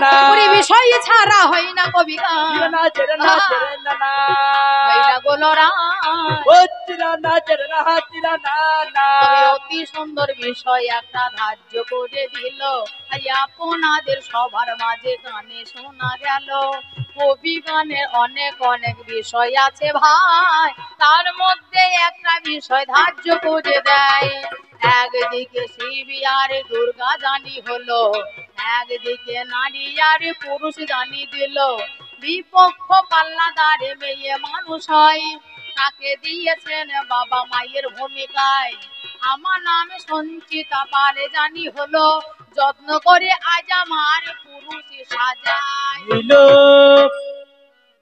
না ওরে বিষয় ছাড়া হয় না কবি গান না জেরে না জেরে না না ওইটা গোলরা ও চিরা না জেরে না চিরা না না তবে অতি সুন্দর বিষয় একটা ধার্য করে দিল আজ আপনাদের সবার মাঝে গানে শোনা গেল কবি গানের অনেক অনেক বিষয় আছে ভাই তার মধ্যে একটা বিষয় ধার্য করে দেয় একদিকে শিব আর দুর্গা জানি হলো একদিকে নারী আর পুরুষ জানি দিল বিপক্ষ পাল্লাদারে মেয়ে মানুষ হয় তাকে দিয়েছেন বাবা মায়ের ভূমিকায় আমার নাম সঞ্চিতা পালে জানি হলো যত্ন করে আজ আমার পুরুষ সাজায়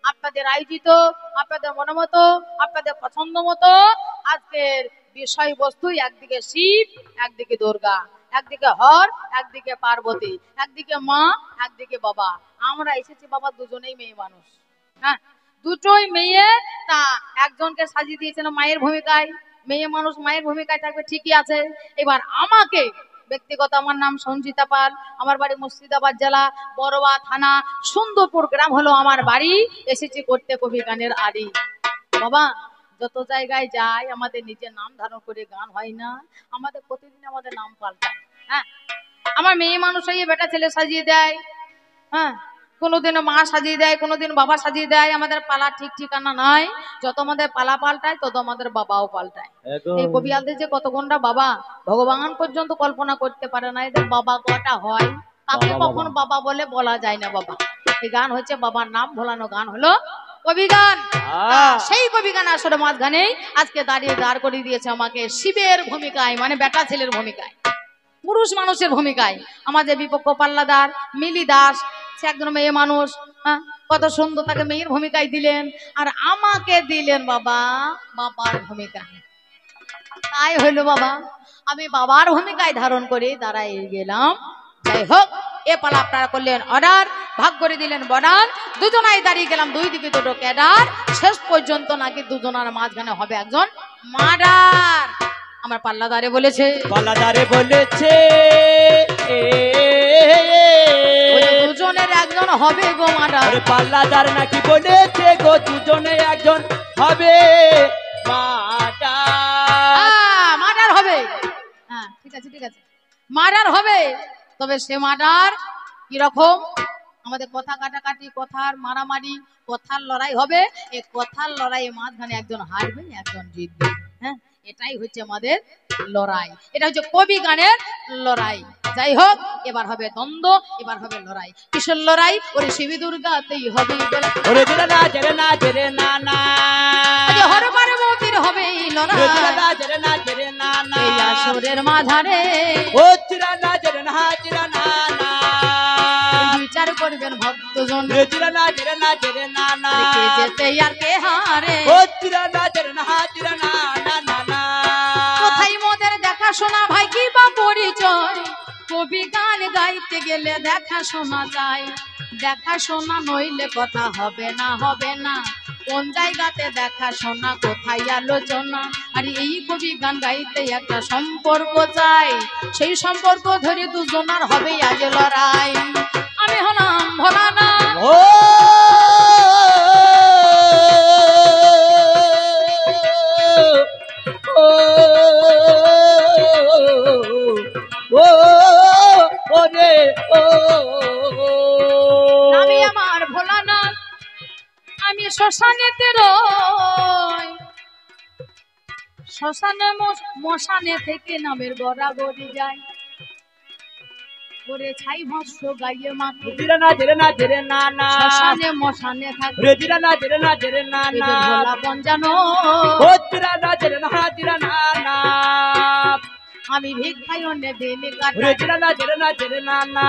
আপনাদের আয়োজিত আপনাদের মনোমতো আপনাদের পছন্দ মতো আজকের বিষয়বস্তু একদিকে শিব একদিকে দুর্গা একদিকে হর একদিকে পার্বতী একদিকে মা একদিকে বাবা আমরা এসেছি বাবা দুজনেই মেয়ে মানুষ হ্যাঁ দুটোই মেয়ে তা একজনকে সাজিয়ে দিয়েছেন মায়ের ভূমিকায় মেয়ে মানুষ মায়ের ভূমিকায় থাকবে ঠিকই আছে এবার আমাকে ব্যক্তিগত আমার নাম সঞ্চিতা পাল আমার বাড়ি মুর্শিদাবাদ জেলা বড়বা থানা সুন্দরপুর গ্রাম হলো আমার বাড়ি এসেছি করতে কবি গানের আড়ি বাবা যত জায়গায় যাই আমাদের নিজের নাম ধারণ করে গান হয় না আমাদের প্রতিদিন আমাদের নাম পাল্টায় হ্যাঁ আমার মেয়ে মানুষ হয়ে বেটা ছেলে সাজিয়ে দেয় হ্যাঁ কোনোদিন মা সাজিয়ে দেয় কোনোদিন বাবা সাজিয়ে দেয় আমাদের পালা ঠিক ঠিকানা নাই যত আমাদের পালা পাল্টায় তত আমাদের বাবাও পাল্টায় এই কবিয়ালদের যে কত গন্ডা বাবা ভগবান পর্যন্ত কল্পনা করতে পারে না এদের বাবা কটা হয় তাকে কখন বাবা বলে বলা যায় না বাবা এই গান হচ্ছে বাবার নাম ভোলানো গান হলো কবি গান সেই কবি গান আসলে মাঝখানেই আজকে দাঁড়িয়ে দাঁড় করে দিয়েছে আমাকে শিবের ভূমিকায় মানে বেটা ছেলের ভূমিকায় পুরুষ মানুষের ভূমিকায় আমাদের বিপক্ষ পাল্লাদার মিলি দাস সে একজন মেয়ে মানুষ হ্যাঁ কত সুন্দর তাকে মেয়ের ভূমিকায় দিলেন আর আমাকে দিলেন বাবা বাবার ভূমিকায় তাই হইলো বাবা আমি বাবার ভূমিকায় ধারণ করে দাঁড়াই গেলাম যাই হোক এ পালা আপনারা করলেন অর্ডার ভাগ করে দিলেন বর্ডার দুজনাই দাঁড়িয়ে গেলাম দুই দিকে দুটো ক্যাডার শেষ পর্যন্ত নাকি দুজনার মাঝখানে হবে একজন মার্ডার আমার পাল্লাদারে বলেছে দুজনের একজন হবে গো মার্ডার পাল্লাদার নাকি বলেছে গো দুজনে একজন হবে মার্ডার হবে হ্যাঁ ঠিক আছে মার্ডার হবে তবে সে মার্ডার কিরকম আমাদের কথা কাটাকাটি কথার মারামারি কথার লড়াই হবে এই কথার লড়াইয়ের মাঝখানে একজন হারবে একজন জিতবে হ্যাঁ এটাই হচ্ছে আমাদের লড়াই এটা হচ্ছে কবি গানের লড়াই যাই হোক এবার হবে দ্বন্দ্ব এবার হবে লড়াই কিসের লড়াই ওরে শিবী দুর্গাতেই হবে ওরে জেরে না জেরে না জেরে না না হর পার্বতীর হবে লড়াই জেরে না জেরে না না এই আসরের মাঝারে ও চিরা না জেরে না চিরা না না বিচার করবেন ভক্তজন চিরা না জেরে না জেরে না না কে যেতে আর কে হারে ও চিরা না জেরে না চিরা না না না না কোথায় মোদের দেখাশোনা ভাই কি বা পরিচয় কবি গান গাইতে গেলে দেখাশোনা চাই দেখাশোনা নইলে কথা হবে না কোন জায়গাতে দেখাশোনা কোথায় আলোচনা আর এই কবি গান গাইতে একটা সম্পর্ক চাই সেই সম্পর্ক ধরে দুজনার হবে আজ লড়াই আমি হলাম ভোলানা আমি আমার ভোলানা আমি শ্মশানেতে রই শ্মশানে মশানে থেকে নামের গড়াগড়ি যায় ওরে ছাই ভস্য গাইয়ে মাকে জিরা না জেরে না জেরে না না শ্মশানে মশানে থাকে রে জিরা না জেরে না জেরে না না ভোলা বঞ্জানো ও জিরা না জেরে না জিরা না না আমি ভিক্ষাই অন্য দিন কাটা রে জিরা না জেরে না জেরে না না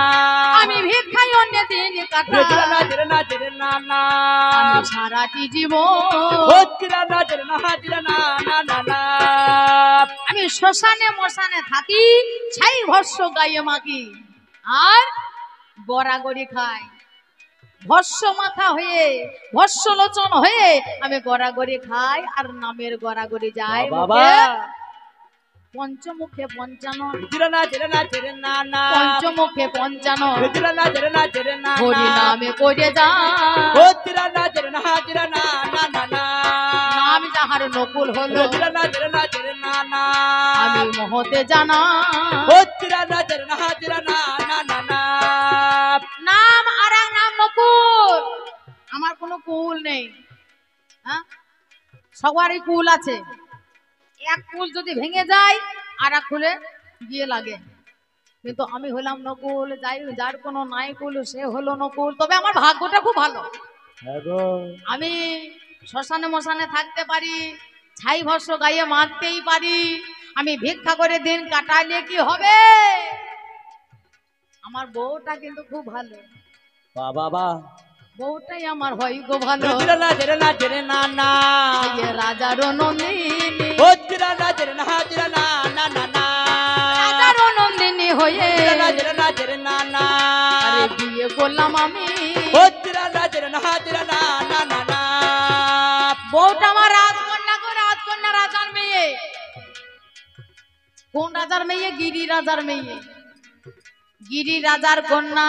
আমি ভিক্ষাই অন্য দিন কাটা রে জিরা না জেরে না জেরে না না আমি সারাটি জীবন ও জিরা না জেরে না জিরা না না না না আমি শ্মশানে মশানে থাকি ছাই ভস্য গাইয়ে মাকি আর গড়াগড়ি খাই ভস্য মাথা হয়ে ভস্য লোচন হয়ে আমি গড়াগড়ি খাই আর নামের গড়াগড়ি যায় বাবা পঞ্চমুখে পঞ্চানন, জিরানা জিরানা জিরানা না পঞ্চমুখে পঞ্চানন, জিরানা জিরানা জিরানা হরি নামে করে যা ও জিরানা জিরানা জিরানা না না না নাম যাহার নকুল হলো জিরানা জিরানা জিরানা না আমি মহতে জানা ও জিরানা জিরানা জিরানা না না না নাম আর এক নাম নকুল। আমার কোনো কুল নেই, হ্যাঁ সবারই কুল আছে। এক কুল যদি ভেঙে যায় আর এক কুলে গিয়ে লাগে, কিন্তু আমি হলাম নকুল। যাই যার কোনো নাই কুল সে হলো নকুল। তবে আমার ভাগ্যটা খুব ভালো, আমি শ্মশানে মশানে থাকতে পারি, ছাই ভস্য গায়ে মারতেই পারি। আমি ভিক্ষা করে দিন কাটাইলে কি হবে? আমার বউটা কিন্তু খুব ভালো, বাবা বাবা বউটাই আমার ভাগ্য ভালো। জিরানা জিরানা জিরানা না এই রাজার নন্দিনী, ও জিরানা জিরানা জিরানা না না না রাজার নন্দিনী হয়ে জিরানা জিরানা জিরানা না আরে বিয়ে করলাম আমি। ও জিরানা জিরানা জিরানা না না না বউটা আমার রাজকন্যা গো, রাজকন্যা, রাজার মেয়ে। কোন রাজার মেয়ে? গিরি রাজার মেয়ে। গিরি রাজার কন্যা,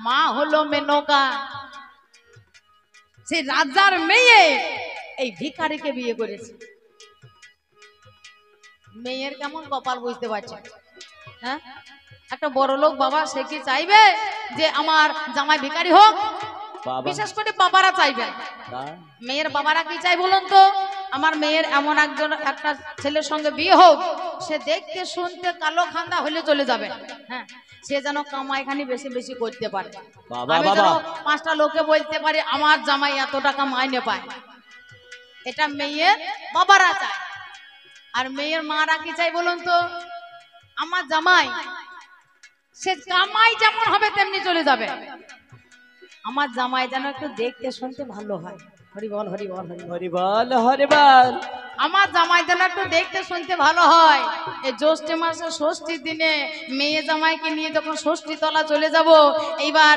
মা হলো মেনকা। সেই রাজার মেয়ে এই ভিখারিকে বিয়ে করেছে। মেয়ের কেমন কপাল বুঝতে পারছে? হ্যাঁ, একটা বড় লোক বাবা সে কি চাইবে যে আমার জামাই ভিখারি হোক? বিশেষ করে বাবারা চাইবে। মেয়ের বাবারা কি চাই বলুন তো? আমার মেয়ের এমন একজন একটা ছেলের সঙ্গে বিয়ে হোক, সে দেখতে শুনতে কালো খান্দা হলে চলে যাবে। হ্যাঁ, সে যেন কামাইখানি বেশি বেশি করতে পারে। আমি যেন পাঁচটা লোকে বলতে পারি আমার জামাই এত টাকা মাইনে পায়। এটা মেয়ের বাবারা চায়। আর মেয়ের মারা কি চাই বলুন তো? আমার জামাই সে কামাই যেমন হবে তেমনি চলে যাবে, আমার জামাই যেন একটু দেখতে শুনতে ভালো হয়। হরি বল হরি বল হরি হরি বল হরি বল। আমার জামাই যেন একটু দেখতে শুনতে ভালো হয়। এই জ্যৈষ্ঠ মাসে ষষ্ঠীর দিনে মেয়ে জামাইকে নিয়ে যখন ষষ্ঠী তলা চলে যাব, এইবার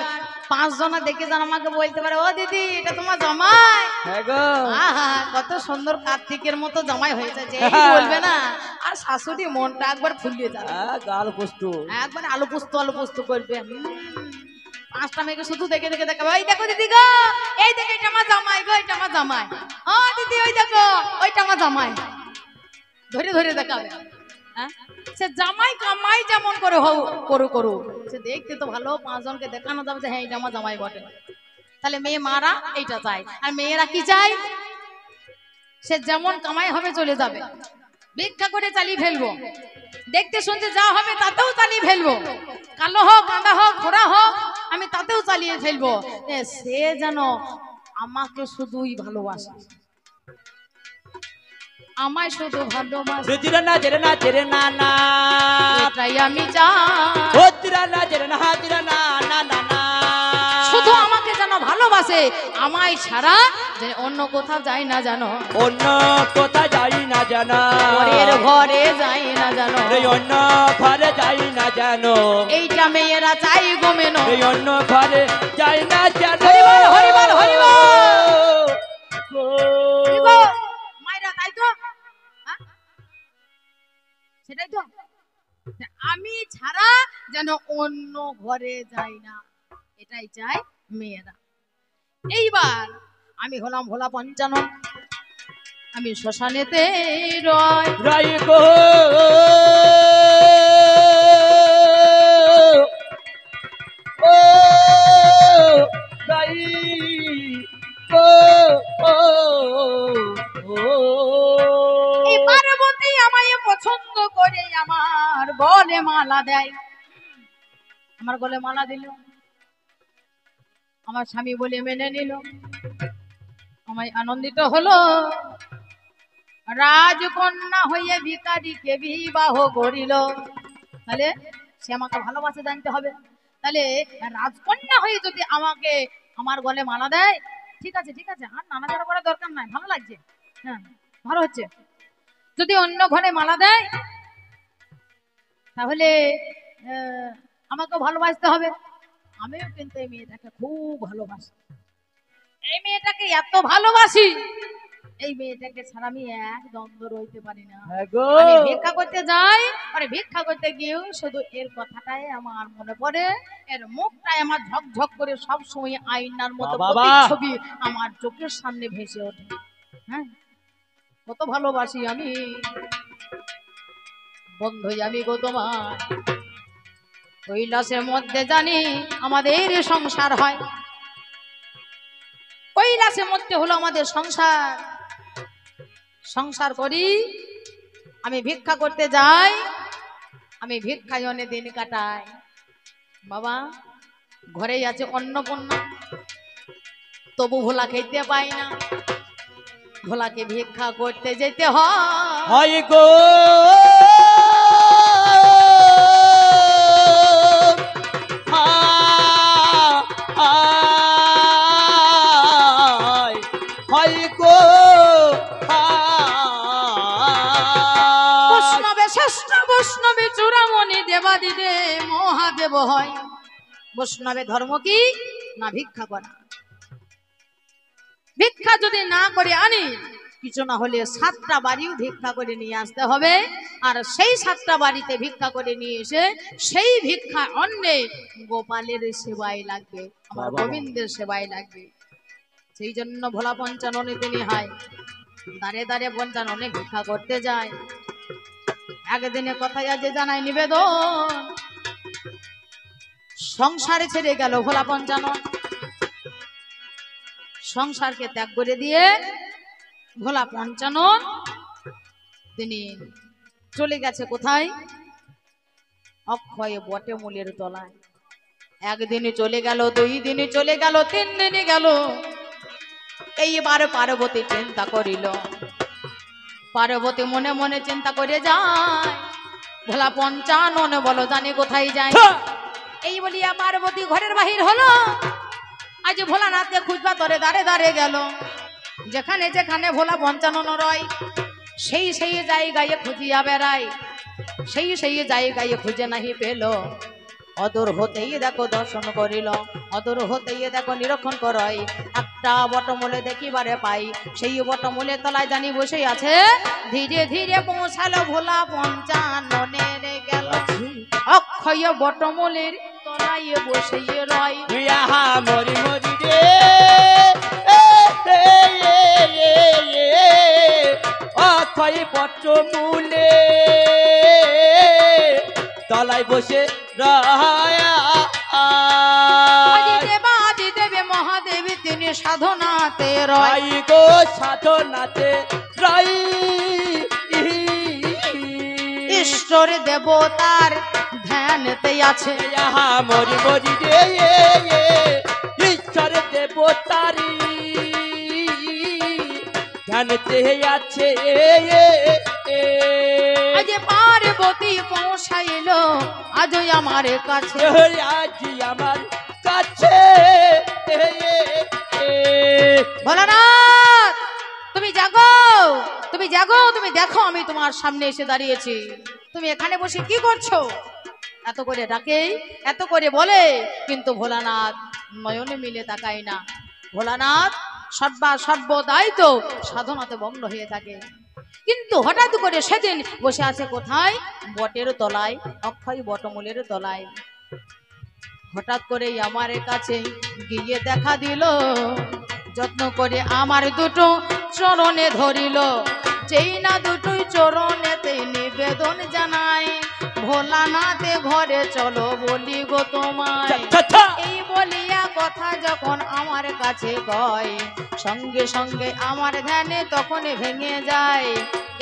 5 জনা দেখে যেন আমাকে বলতে পারে, ও দিদি এটা তোমার জামাই। হ্যাঁ গো, আহা কত সুন্দর কার্তিকের মতো জামাই হয়েছে, যে বলবে না আর শাশুড়ি মনটা একবার ফুলিয়ে যাবে। গাল পোস্ত একবার আলু পোস্ত করবে। 5টা মেয়েকে শুধু দেখে দেখে দেখাবে, ওই দেখো দিদি গো, এই দেখো এটা আমার জামাই গো, এটা আমার জামাই। ও দিদি ওই দেখো ওইটা আমার জামাই, ধরে ধরে দেখাবে। হ্যাঁ, সে জামাই কামাই যেমন করে করু সে দেখতে তো ভালো, 5 জনকে দেখানো যাবে যে হ্যাঁ এটা আমার জামাই বটে। তাহলে মেয়ে মারা এইটা চাই। আর মেয়েরা কি চাই? সে যেমন কামাই হবে চলে যাবে, ভিক্ষা করে চালিয়ে ফেলবো, দেখতে শুনতে যা হবে তাতেও চালিয়ে ফেলবো, কালো হোক কাঁদা হোক খোড়া হোক আমি তাতেও চালিয়ে ফেলবো। সে যেন আমাকে শুধুই ভালোবাসে, আমায় শুধু ভালোবাসে, জিরানা জিরানা জিরানা না এটাই আমি চাই। ও জিরানা জিরানা জিরানা না না না শুধু আমাকে যেন ভালোবাসে, আমায় ছাড়া যে অন্য কোথাও যাই না জানো, অন্য কোথাও যাই না জানো, পরের ঘরে যাই না জানো, এই অন্য ঘরে যাই না জানো, এইটা মেয়েরা চাই গো মেনো, এই অন্য ঘরে যাই না জানো। হরি বল হরি বল হরি বল। কি গো মাইরা, তাই তো? হ্যাঁ? সেটাই তো, আমি ছাড়া যেন অন্য ঘরে যাই না, এটাই চাই মেয়েরা। এইবার আমি হলাম ভোলা পঞ্চানন, আমি শ্মশানেতে রয় রাই গো ও রাই গো ও এই পার্বতী আমায় পছন্দ করে আমার গলে মালা দেয়। আমার গলে মালা দিল, আমার স্বামী বলে মেনে নিল, আমায় আনন্দিত হলো। রাজকন্যা হয়ে ভিখারিকে বিবাহ করিল। তাহলে সে আমাকে ভালোবাসে জানতে হবে। তাহলে রাজকন্যা হয়ে যদি আমাকে আমার গলে মালা দেয়, ঠিক আছে ঠিক আছে, আর নানাচাড়া করার দরকার নাই, ভালো লাগছে, হ্যাঁ ভালো হচ্ছে। যদি অন্য ঘরে মালা দেয় তাহলে আমাকে ভালোবাসতে হবে। আমিও কিন্তু এই মেয়েটাকে খুব ভালোবাসি, এই মেয়েটাকে এত ভালোবাসি এই মেয়েটাকে ছাড়া আমি এক দ্বন্দ্ব রইতে পারি না। হ্যাঁ গো আমি ভিক্ষা করতে যাই, আরে ভিক্ষা করতে গিয়েও শুধু এর কথাটাই আমার মনে পড়ে, এর মুখটাই আমার ঝকঝক করে সব সময় আয়নার মতো বাবা। প্রতিচ্ছবি আমার চোখের সামনে ভেসে ওঠে। হ্যাঁ, কত ভালোবাসি আমি বন্ধু, আমি গো তোমার কৈলাসের মধ্যে জানি আমাদের সংসার হয়, কৈলাসের মধ্যে হলো আমাদের সংসার। সংসার করি, আমি ভিক্ষা করতে যাই, আমি ভিক্ষায় অনেক দিন কাটাই। বাবা, ঘরেই আছে অন্নপূর্ণা, তবু ভোলা খেতে পাই না, ভোলাকে ভিক্ষা করতে যেতে হয় গো বৈষ্ণবে শ্রেষ্ঠ বৈষ্ণবে চূড়ামণি দেবাদিদে মহাদেব হয়। বৈষ্ণবে ধর্ম কি না ভিক্ষা করা। ভিক্ষা যদি না করে আনি, কিছু না হলে 7টা বাড়িও ভিক্ষা করে নিয়ে আসতে হবে, আর সেই 7টা বাড়িতে ভিক্ষা করে নিয়ে এসে সেই ভিক্ষা অন্নে গোপালের সেবায় লাগবে, আমার গোবিন্দের সেবায় লাগবে। সেই জন্য ভোলা পঞ্চাননে তিনি হয় দাঁড়ে দাঁড়ে পঞ্চাননে ভিক্ষা করতে যায়। একদিনে কথায় আজে জানাই নিবেদন, সংসারে ছেড়ে গেল ভোলা পঞ্চানন, সংসারকে ত্যাগ করে দিয়ে ভোলা পঞ্চানন তিনি চলে গেছে কোথায়? অক্ষয় বটে মূলের তলায়। একদিনে চলে গেল, 2 দিনে চলে গেল, 3 দিনে গেল। এইবার পার্বতী চিন্তা করিল, পার্বতী মনে মনে চিন্তা করে যায়, ভোলা পঞ্চানন বলো জানি কোথায় যায়। এই বলিয়া পার্বতী ঘরের বাহির হলো। আজ ভোলানাথকে খুঁজবা তরে দাঁড়ে দাঁড়ে গেল। যেখানে যেখানে ভোলা পঞ্চানন রয়, সেই সেই জায়গায় খুঁজিয়া বেড়ায়, সেই সেই জায়গায় খুঁজে নাহি পেল। অদূর হতেই দেখো দর্শন করিল, অদূর হতেই দেখো নিরীক্ষণ করই, একটা বটমূলে দেখিবারে পাই। সেই বটমূলে তলায় জানি বসে আছে, ধীরে ধীরে পৌঁছালো ভোলা পঞ্চাননের গেল। অক্ষয় বটমূলের তলায় বসে রয়। মরি মরি রে অক্ষয় বটমূলে তলায় বসে দেবে মহাদেব তিনি সাধনাতে রয় গো, সাধনাতে রয়। ঈশ্বর দেবতার ধ্যানতে আছে। মরি মরি রে ঈশ্বর দেবতারি ধ্যানতে আছে। আজ পার্বতী পৌঁছাইল আজই আমার কাছে, আজি আমার কাছে। ভোলানাথ তুমি জাগো, তুমি জাগো, তুমি দেখো আমি তোমার সামনে এসে দাঁড়িয়েছি, তুমি এখানে বসে কি করছো? এত করে ডাকে, এত করে বলে, কিন্তু ভোলানাথ নয়নে মিলে তাকায় না। ভোলানাথ সর্বদাই তো সাধনাতে মগ্ন হয়ে থাকে, কিন্তু হঠাৎ করে সেদিন বসে আছে কোথায়? বটের তলায়, অক্ষয় বটমূলের তলায়। হঠাৎ করে আমার কাছে গিয়ে দেখা দিল, যত্ন করে আমার দুটো চরণে ধরিল, যেই না দুটোই চরণেতে নিবেদন জানাই, ভোলানাথে ঘরে চলো বলি গো তোমায়। এই বলিয়া কথা যখন আমার কাছে কয়, সঙ্গে সঙ্গে আমার ধ্যানে তখন ভেঙে যায়।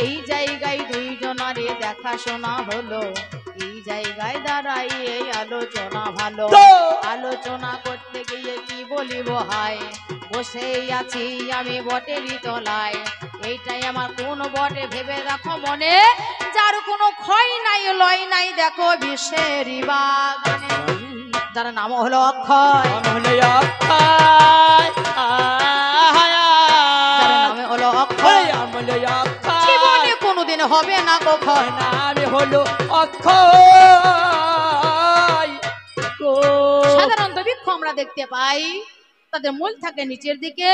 এই জায়গায় 2 জনারে দেখাশোনা হলো, এই জায়গায় দাঁড়াই এই আলোচনা ভালো। আলোচনা করতে গিয়ে কি বলিব হায়, বসেই আছি আমি বটেরই তলায়। এইটাই আমার কোন বটে ভেবে রাখো মনে, যার কোনো ক্ষয় নাই লয় নাই দেখো বিশ্বের বাগানে। যার নাম হলো অক্ষয়, নামে হলো অক্ষয়, জীবনে কোনোদিন হবে না কখয় না, আমি হলো অক্ষয়। সাধারণত বৃক্ষ আমরা দেখতে পাই, তাদের মূল থাকে নিচের দিকে,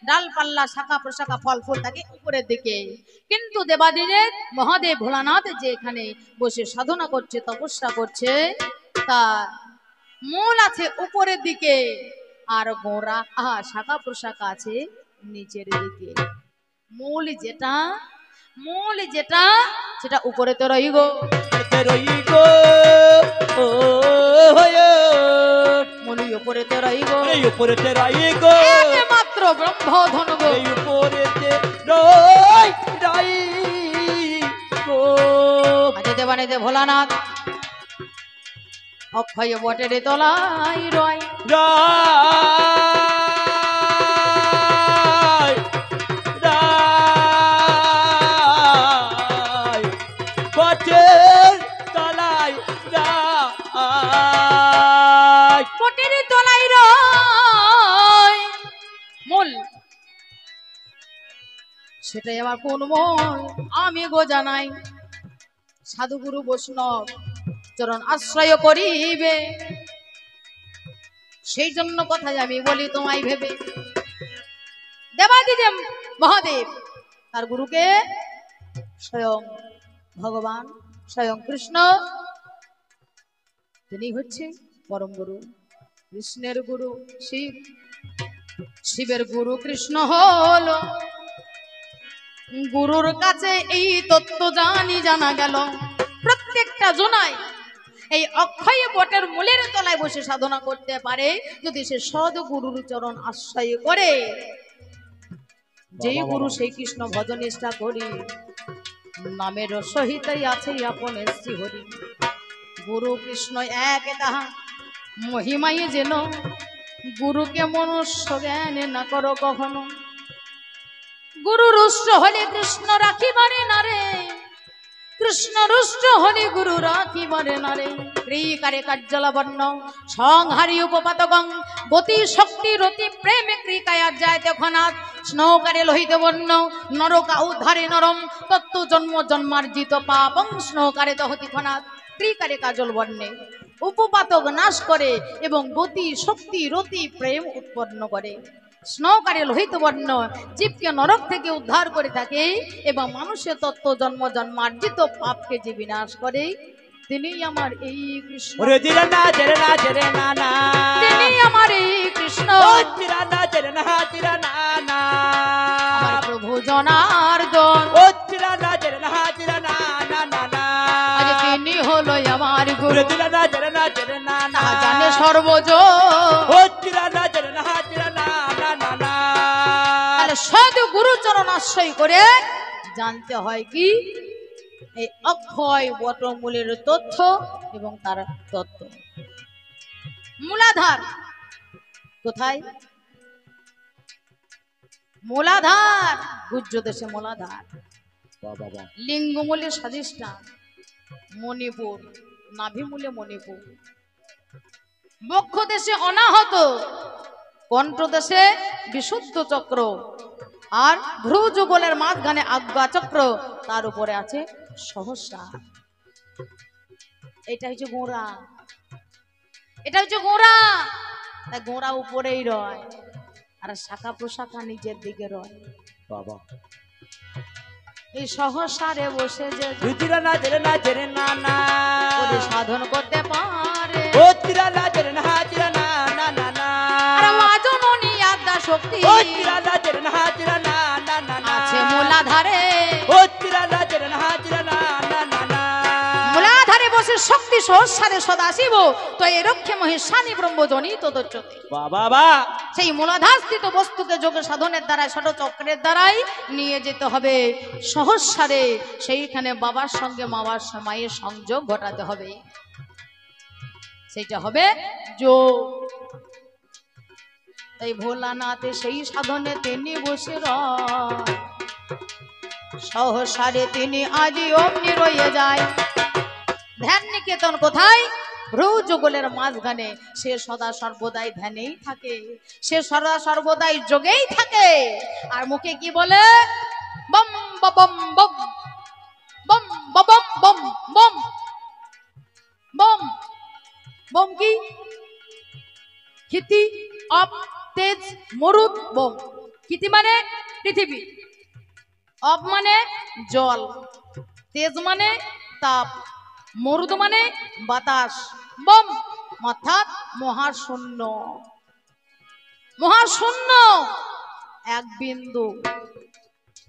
ডালপাল্লা শাখা প্রশাখা ফল ফুল থাকে উপরের দিকে, কিন্তু দেবাদিদেব মহাদেব ভোলানাথ যে এখানে বসে সাধনা করছে, তপস্যা করছে, তার মূল আছে উপরের দিকে, আর গোড়া শাখা প্রশাখা আছে নিচের দিকে। মূল যেটা সেটা উপরে তো রই গো, রই গো, ও মূল উপরে তো রই গো, এই উপরে রই গো, একমাত্র ব্রহ্ম ধন গো, এই উপরে রই রই গো। আজে দেবানিতে ভোলানাথ অক্ষয় বটের তলায় রয়, রাই রাই বটের তলায় রাই, বটের তলায় রয় মূল, সেটাই আমার কোন মূল আমি গো জানাই। সাধুগুরু বৈষ্ণব চরণ আশ্রয় করিবে, সেই জন্য কথা আমি বলি তোমায় ভেবে। দেবাদিদেব মহাদেব তার গুরুকে স্বয়ং ভগবান, স্বয়ং কৃষ্ণ, তিনি হচ্ছে পরম গুরু, কৃষ্ণের গুরু শিব, শিবের গুরু কৃষ্ণ হলো। গুরুর কাছে এই তত্ত্ব জানা গেল, প্রত্যেকটা জনাই এই অক্ষয় বটের মূলের তলায় বসে সাধনা করতে পারে যদি সে সদ গুরুর চরণ আশ্রয় করে। যেই গুরু সেই কৃষ্ণ ভজন নিষ্ঠা করি, নামের সহিতই আছে আপন শ্রীহরি। গুরু কৃষ্ণ এক তাহা মহিমাই যেন, গুরুকে মনুষ্য জ্ঞানে না করো কখনো। গুরু রুষ্ট হলে কৃষ্ণ রাখিবারে না রে, কৃষ্ণ রুষ্ট হলে গুরু রাখিবারে না রে। ক্রিকারে কার্যলাবর্ণ সংহারি উপপাতকং, গতি শক্তি রতি প্রেমে ক্রিকায় যায় তখনাথ। স্নৌকারে লোহিত বর্ণ নরকা উদ্ধারে নরম, তত্ত্ব জন্ম জন্মার্জিত পাপং স্নৌকারে দহতি খনাথ। ক্রিকারে কাজল বর্ণে উপপাতক নাশ করে এবং গতি শক্তি রতি প্রেম উৎপন্ন করে। স্নৌকারে লোহিত বর্ণ জীবকে নরক থেকে উদ্ধার করে থাকে এবং মানুষের তত্ত্ব জন্ম জন্মার্জিত পাপকে যে বিনাশ করে। তিনি আমার এই কৃষ্ণ, তিনি আমার এই কৃষ্ণ, আমার প্রভু জনার্দন, আজ তিনি হলো আমার গুরু, জানে সর্বজন। সদ গুরু চরণ আশ্রয় করে জানতে হয় কি এই অক্ষয় বটমূলের তথ্য এবং তার তত্ত্ব। মূলাধার কোথায়? মূলাধার গুজ্জ দেশে মূলাধার, লিঙ্গমূলে স্বাধিষ্ঠান মণিপুর, নাভিমূলে মণিপুর, বক্ষ দেশে অনাহত, কণ্ঠ দেশে বিশুদ্ধ চক্র, আর ভ্রু যুগলের মাঝখানে আজ্ঞা চক্র, তার উপরে আছে সহস্রা। এটা হচ্ছে গোড়া, এটা হচ্ছে গোড়া, তাই গোড়া উপরেই রয় আর শাখা প্রশাখা নিচের দিকে রয়। বাবা এই সহস্রারে বসে যে সাধন করতে পারে, শক্তি আছে মূলাধারে, মূলাধারে বসে শক্তি সহস্রারে সদাশিব তো এ রক্ষে মহেশানী ব্রহ্মজনী তদচ্যতে। সেই মূলাধার স্থিত বস্তুকে যোগে সাধনের দ্বারাই ষট চক্রের দ্বারাই নিয়ে যেতে হবে সহস্রারে, সেইখানে বাবার সঙ্গে মায়ের সংযোগ ঘটাতে হবে, সেইটা হবে যোগ। তাই ভোলানাথে সেই সাধনে তিনি বসে সহসারে তিনি আজি অমনি রয়ে যায়। ধ্যান নিকেতন কোথায়? ভ্রু যুগলের মাঝখানে। সে সদা সর্বদাই ধ্যানেই থাকে, সে সদা সর্বদাই যোগেই থাকে। আর মুখে কি বলে? বম বম বম বম বম বম বম বম বম কি? খিতি অপ তেজ মরুদ বম। ক্ষিতি মানে পৃথিবী, অপ মানে জল, তেজ মানে তাপ, মরুদ মানে বাতাস, বম অর্থাৎ মহাশূন্য। মহাশূন্য এক বিন্দু,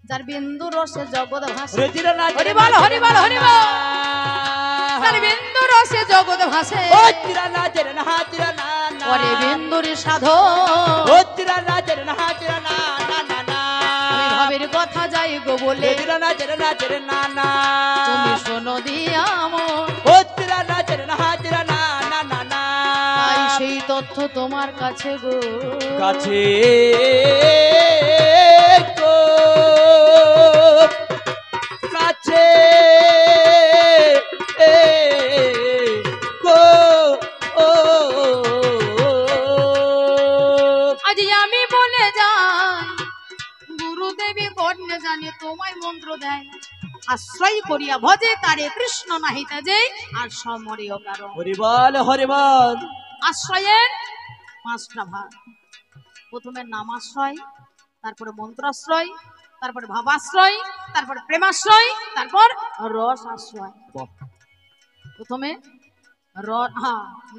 যার বিন্দু রসে জগৎ ভাসে। হরি বল হরি বল হরি বল। যার বিন্দু রসে জগৎ ভাসে, ওরে বিন্দুর সাধন। আমি ভাবের কথা যাই গো বলে, তুমি শোনো দিয়া মন। তাই সেই তথ্য তোমার কাছে গো, কাছে কাছে আজ আমি বলে যাই, গুরুদেবী কর্ণে জানে তোমায় মন্ত্র দেয়। আশ্রয় করিয়া ভজে তারে কৃষ্ণ নাহিতে যে আর সমরীয় কারণ। হরিবল হরিবল। আশ্রয়ের পাঁচটা ভাগ। প্রথমে নামাশ্রয়, তারপরে মন্ত্রাশ্রয়, তারপরে ভাবাশ্রয়, তারপরে প্রেমাশ্রয়, তারপর রস আশ্রয়। প্রথমে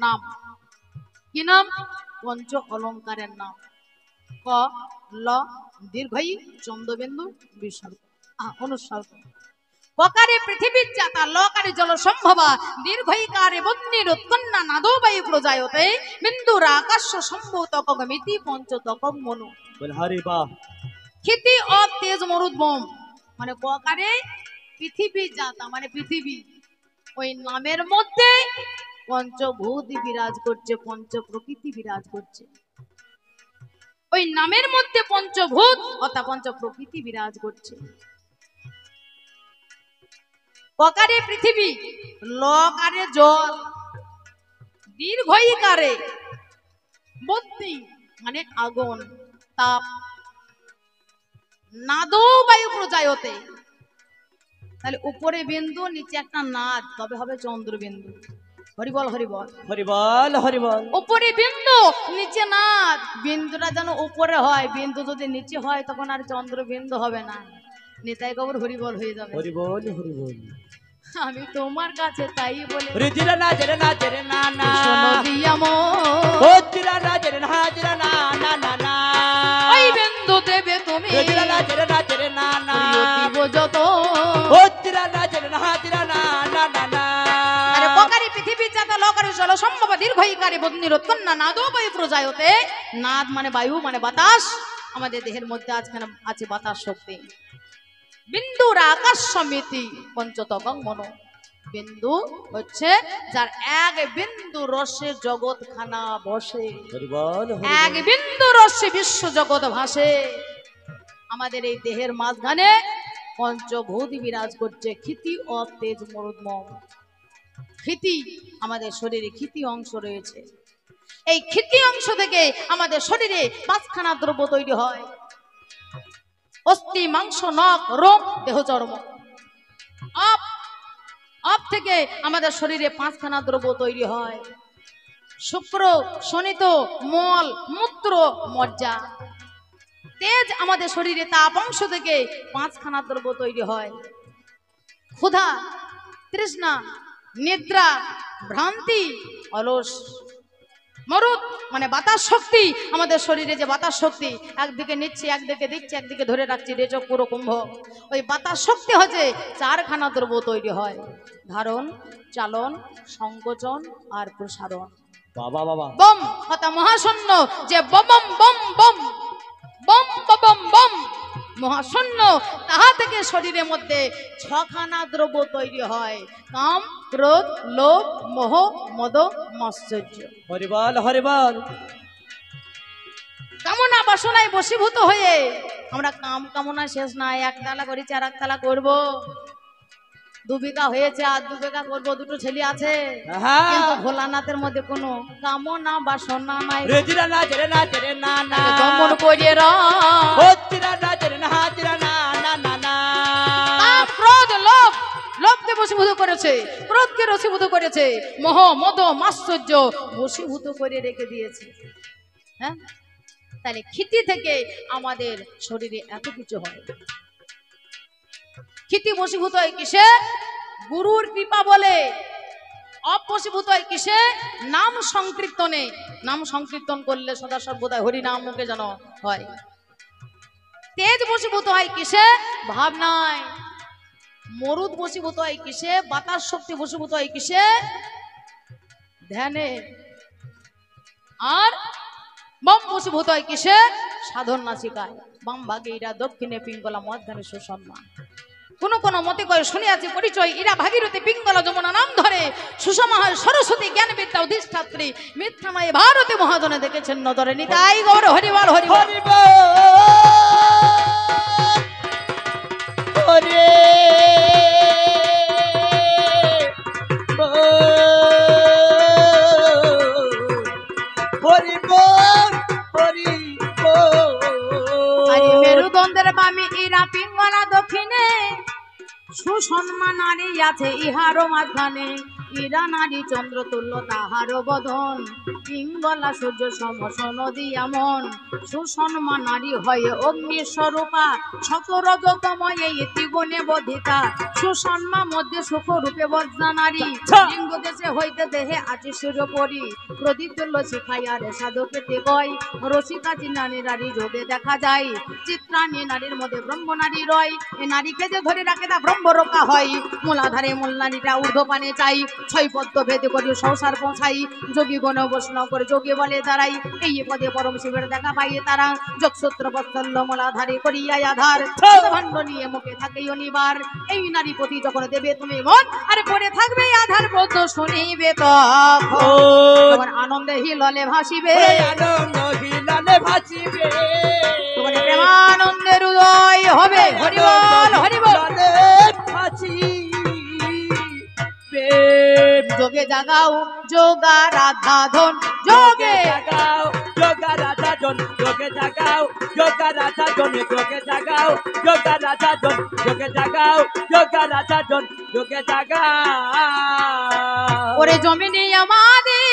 নাম। কি নাম? পঞ্চ অলঙ্কারের নাম। ক ল দীর্ঘই চন্দ্রবিন্দু বিসর্গ অনুসর্গ। ককারে পৃথিবীর জাতা, লকারে জল সম্ভবা, দীর্ঘইকারে বন্যের উৎকন্যা নাদো বায়ু প্রজায়তে, বিন্দুর আকাশ সম্ভূত কগমিতি পঞ্চতকং মনু। হরি বাহ। ক্ষিতি অব তেজ মরুদ বম মানে ককারে পৃথিবী জাতা মানে পৃথিবী। ওই নামের মধ্যে পঞ্চভূত বিরাজ করছে, পঞ্চ প্রকৃতি বিরাজ করছে। ওই নামের মধ্যে পঞ্চভূত অর্থাৎ পঞ্চ প্রকৃতি বিরাজ করছে। ককারে পৃথিবী, লকারে জল, দীর্ঘইকারে বন্যী মানে আগুন তাপ, নাদো বায়ু প্রজায়তে। তাহলে উপরে বিন্দু, নিচে একটা নাদ, তবে হবে চন্দ্রবিন্দু। হরিবল হরিবল হরিবল হরিবল। উপরে বিন্দু, নিচে নাদ। বিন্দুটা যেন উপরে হয়, বিন্দু যদি নিচে হয় তখন আর চন্দ্রবিন্দু হবে না। নিতাই গৌর হরিবল হয়ে যাবে। হরিবল হরিবল। আমি তোমার কাছে তাই বলে, রিজিরা না জেরে না জেরে না না, শোনো দিয়া মন। হরিরা না জেরে না জেরে না না না না, ওই বিন্দু দেবে তুমি রিজিরা না জেরে না জেরে না না, প্রিয়তিব যত। হরিরা না জেরে না জেরে না না না না। আরে ককারে পৃথিবী জাতা, লকারে জল সম্ভব, দীর্ঘইকারে বন্যের উৎকন্যা নাদো বায়ু প্রজায়তে। নাদ মানে বায়ু মানে বাতাস। আমাদের দেহের মধ্যে আজকাল আছে বাতাস শক্তি। বিন্দুর আকাশ সমিতি পঞ্চতকং মনো। বিন্দু হচ্ছে যার এক বিন্দু রসে জগৎ খানা বসে, হরিবল এক বিন্দু রসে বিশ্ব জগৎ ভাসে। আমাদের এই দেহের মাঝখানে পঞ্চভূত বিরাজ করছে। ক্ষিতি ও তেজ মরুদ্ম। ক্ষিতি আমাদের শরীরে ক্ষিতি অংশ রয়েছে। এই ক্ষিতি অংশ থেকে আমাদের শরীরে পাঁচখানা দ্রব্য তৈরি হয়। অস্থি, মাংস, নখ, রোম, দেহ চর্ম। আপ থেকে আমাদের শরীরে পাঁচখানা দ্রব্য তৈরি হয়। শুক্র, শনিত, মল, মূত্র, মজ্জা। তেজ আমাদের শরীরে তাপ অংশ থেকে পাঁচখানা দ্রব্য তৈরি হয়। ক্ষুধা, তৃষ্ণা, নিদ্রা, ভ্রান্তি, অলস। মরুদ মানে বাতাস শক্তি। আমাদের শরীরে যে বাতাস শক্তি, একদিকে নিচ্ছে, একদিকে দিচ্ছে, একদিকে ধরে রাখছি, রেচক পুরো কুম্ভ। ওই বাতাস শক্তি হচ্ছে চারখানা দ্রব্য তৈরি হয়: ধারণ, চালন, সংকোচন আর প্রসারণ। বাবা বাবা। বম হতা মহাশূন্য, যে বম বম বম বম বম বম মহাশূন্য, তাহা থেকে শরীরের মধ্যে ছখানা দ্রব্য তৈরি হয়: কাম, ক্রোধ, লোভ, মোহ, মদ, মাৎসর্য। হরিবল হরিবল। কামনা বাসনায় বশীভূত হয়ে আমরা কামনা শেষ নাই, একতলা করেছি আর একতলা করবো। 2 বিঘা হয়েছে আর 2 বিঘা করবো, 2টো ছেলে আছে, কিন্তু ভোলানাথের মধ্যে কোনো কামনা বাসনা নাই। রেজিরা না জেরে না জেরে না না, দমন করে হরিরা না জেরে না জেরে না না না না। কাম, ক্রোধ, লোভ, লোভকে বশীভূত করেছে, ক্রোধকে বশীভূত করেছে, মোহ, মদ, মাৎসর্য বশীভূত করে রেখে দিয়েছে। হ্যাঁ, তাহলে ক্ষিতি থেকে আমাদের শরীরে এত কিছু হয়। ক্ষিতি বশীভূত হয় কিসে? গুরুর কৃপা বলে। অবশীভূত হয় কিসে? নাম সংকীর্তনে। নাম সংকীর্তন করলে সদা সর্বদা হরি নাম মুখে যেন হয়। তেজ বশীভূত হয় কিসে? ভাবনায়। মরুদ বশীভূত হয় কিসে? বাতাস শক্তি বশীভূত হয় কিসে? ধ্যানে। আর বাম বশীভূত হয় কিসে? সাধন নাসিকায়। বাম ভাগে এরা, দক্ষিণে পিঙ্গলা, মধ্যাহ্নে সুসম্মান। কোন কোন মতে কয়ে শুনিয়াছি পরিচয়, ইরা ভাগীরথী পিঙ্গলা যমুনা নাম ধরে, সুষমা হয় সরস্বতী জ্ঞান বিদ্যা অধিষ্ঠাত্রী, মিথ্যা নয় ভারতী মহাজনে দেখেছেন নজরে। নিতাই গৌর হরিবল হরিবল হরে মেরুদণ্ডের বামে ইরা পিঙ্গলা, দক্ষিণে সুসম্মান নারী আছে ইহারও মাঝখানে, ইরা নারী চন্দ্র তুল্য তাহারও বদন, পিঙ্গলা সূর্য সমসন দিয়া মন, সুসম্মান নারী হয় অগ্নি স্বরূপা, শতরজতময় এই ত্রিগুণে বধিতা, সুসম্মা মধ্যে সুখ রূপে বজ্রা নারী, লিঙ্গ দেশে হইতে দেহে আছে সূর্যপরি, প্রদীপ তুল্য শিখাইয়া রে সাধকেতে কয়, রসিকাচি নারী যোগে দেখা যায়, চিত্রাণী নারীর মধ্যে ব্রহ্ম নারী রয়, এ নারীকে যে ধরে রাখে তা ব্রহ্ম রক্ষা হয়, মূলাধারে মূল নারীটা ঊর্ধ্বপানে চাই, ছয় পদ্ম ভেদ করি সংসার পৌঁছাই, যোগী গণ বৈষ্ণব করে যোগী বলে দাঁড়াই, এই পদে পরম শিবের দেখা পাইয়ে তারা, যোগসূত্র বৎসল্য মূলাধারে করিয়া আধার, ভাণ্ড নিয়ে মুখে থাকে অনিবার, এই নারী প্রতি যখন দেবে তুমি মন, আর পরে থাকবে আধার ব্রত শুনিবে তখন আনন্দে হিললে ভাসিবে, আনন্দ হিলালে ভাসিবে, তোমার প্রেমানন্দের উদয় হবে। হরিবল হরিবল যোগে জাগাও যোগা রাধা ধন, যোগে জাগাও যোগা রাধা ধন, যোগে জাগাও যোগা রাধা ধন, যোগে জাগাও যোগা রাধা ধন, যোগে জাগাও যোগা রাধা ধন, যোগে জাগাও। ওরে জমিনে আমাদি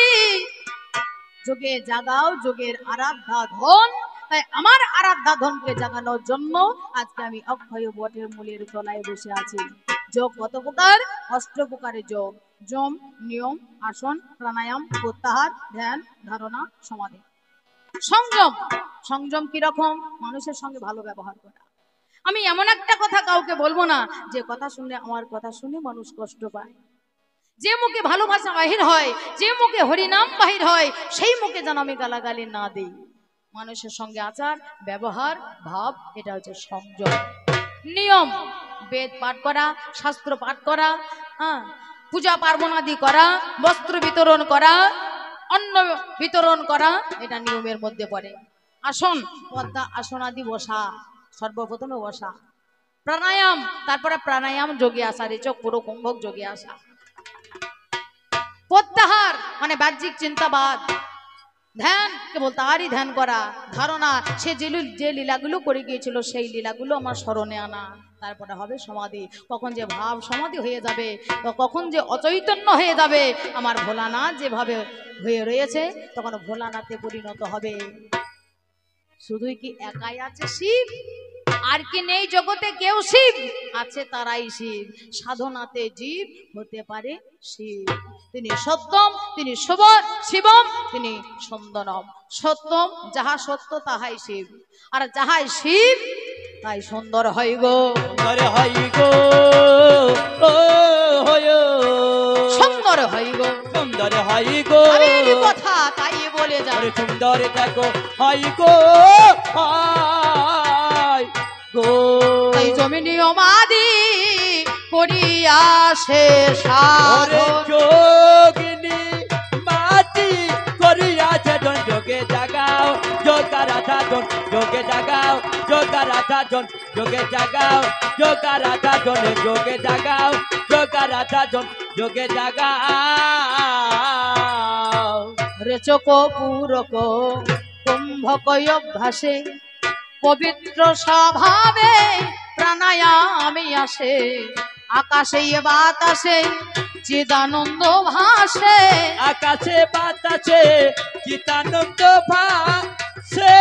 যোগে জাগাও যোগের আরাধ্যা ধন, তাই আমার আরাধ্যা ধনকে জাগানোর জন্য আজকে আমি অক্ষয় বটের মূলের তলায় বসে আছি। যোগ কত প্রকার? 8 প্রকারের যোগ। যম, নিয়ম, আসন, প্রাণায়াম, প্রত্যাহার, ধ্যান, ধারণা, সমাধি। সংযম, সংযম কি রকম? মানুষের সঙ্গে ভালো ব্যবহার করা। আমি এমন একটা কথা কাউকে বলবো না যে কথা শুনলে আমার কথা শুনে মানুষ কষ্ট পায়। যে মুখে ভালোবাসা বাহির হয়, যে মুখে হরিনাম বাহির হয়, সেই মুখে যেন আমি গালাগালি না দিই। মানুষের সঙ্গে আচার ব্যবহার ভাব, এটা হচ্ছে সংযম। নিয়ম, বেদ পাঠ করা, শাস্ত্র পাঠ করা, পূজা পার্বণ আদি করা, বস্ত্র বিতরণ করা, অন্ন বিতরণ করা, এটা নিয়মের মধ্যে পড়ে। আসন, পদ্মা আসন আদি বসা, সর্বপ্রথমে বসা। প্রাণায়াম, তারপরে প্রাণায়াম যোগে আসা, রেচক পুরো কুম্ভক যোগে আসা। প্রত্যাহার মানে বাহ্যিক চিন্তাবাদ, ধ্যান কেবল তারই ধ্যান করা, ধারণা সে যে লীলাগুলো করে গিয়েছিল সেই লীলাগুলো আমার স্মরণে আনা। তারপরে হবে সমাধি। কখন যে ভাব সমাধি হয়ে যাবে, কখন যে অচৈতন্য হয়ে যাবে, আমার ভোলানাথ যেভাবে হয়ে রয়েছে তখন ভোলানাথে পরিণত হবে। শুধুই কি একাই আছে শিব? আর কি নেই জগতে কেউ শিব? আছে তারাই শিব। সাধনাতে জীব হতে পারে শিব। তিনি সত্যম, তিনি শিবম, তিনি সুন্দরম। সত্যম, যাহা সত্য তাহাই শিব, আর যাহাই শিব তাই সুন্দর হয় গো, সুন্দর হয় গো, সুন্দর হয় গো, সুন্দর হয় গো। আমি কথা তাই বলে যাই, সুন্দর দেখো হয় গো, তাই জমিনি অমাদি করিয়া সে যোগিনী মাটি করিয়াছে জন, যোগে জাগাও যোগা রাধা জন, যোগে জাগাও যোগা রাধা জন, যোগে জাগাও যোগা রাধা জন, যোগে জাগাও যোগা রাধা জন, যোগে জাগাও। রেচক পূরক কুম্ভক অভ্যাসে পবিত্র স্বভাবে প্রাণায়ামে আসে, আকাশে বাতাসে চিদানন্দ ভাসে, আকাশে বাতাসে চিদানন্দ ভাসে,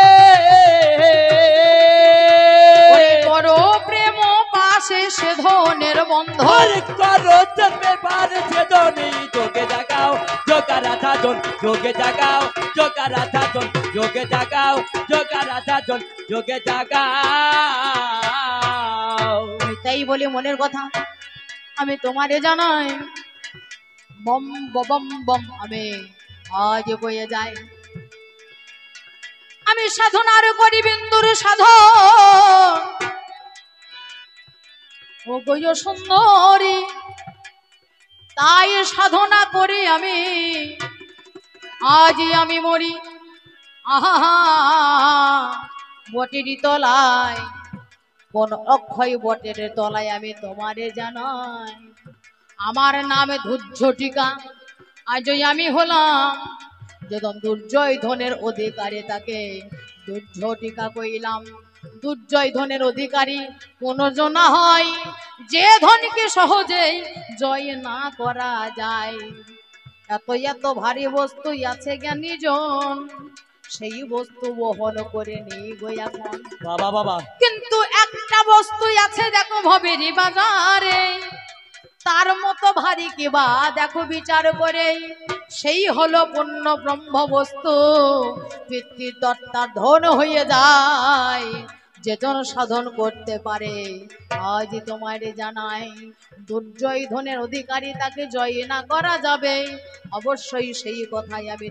বন্ধ। ওরে করো চেপে বার ছেদনি যোগে জাগাও যোগা রাধা জন যোগে জাগাও যোগা রাধা জন যোগে জাগাও যোগা রাধা জন যোগে জাগাও। আমি তাই বলি মনের কথা আমি তোমারে জানাই, বম বম বম আমি আজ বয়ে যাই। আমি সাধনার করি বিন্দুর সাধন, ও গয় সুন্দরী, তাই সাধনা করি আমি আজ আমি মরি। আহা বটেরই তলায়, কোন অক্ষয় বটের তলায় আমি তোমারে জানাই। আমার নামে ধূর্যটিকা, আজই আমি হলাম যখন দুর্জয় ধনের অধিকারী তাকে দুর্যটিকা কইলাম। দুর্জয় ধনের অধিকারী কোন জনা হয় যে ধনকে সহজেই জয় না করা যায়। এত এত ভারী বস্তু আছে জ্ঞানী জন, সেই বস্তু বহন করে নেই গো এখন। বাবা বাবা কিন্তু একটা বস্তু আছে দেখো ভবেরই বাজারে, তার মতো ভারী কিবা দেখো বিচার করে, সেই হলো পূর্ণ ব্রহ্ম বস্তু। পিতৃদত্তা ধন হয়ে যায় যেজন সাধন করতে পারে। আজ তোমারে জানাই দুর্জয় ধনের অধিকারী তাকে জয় না করা যাবে। অবশ্যই সেই কথাই আমি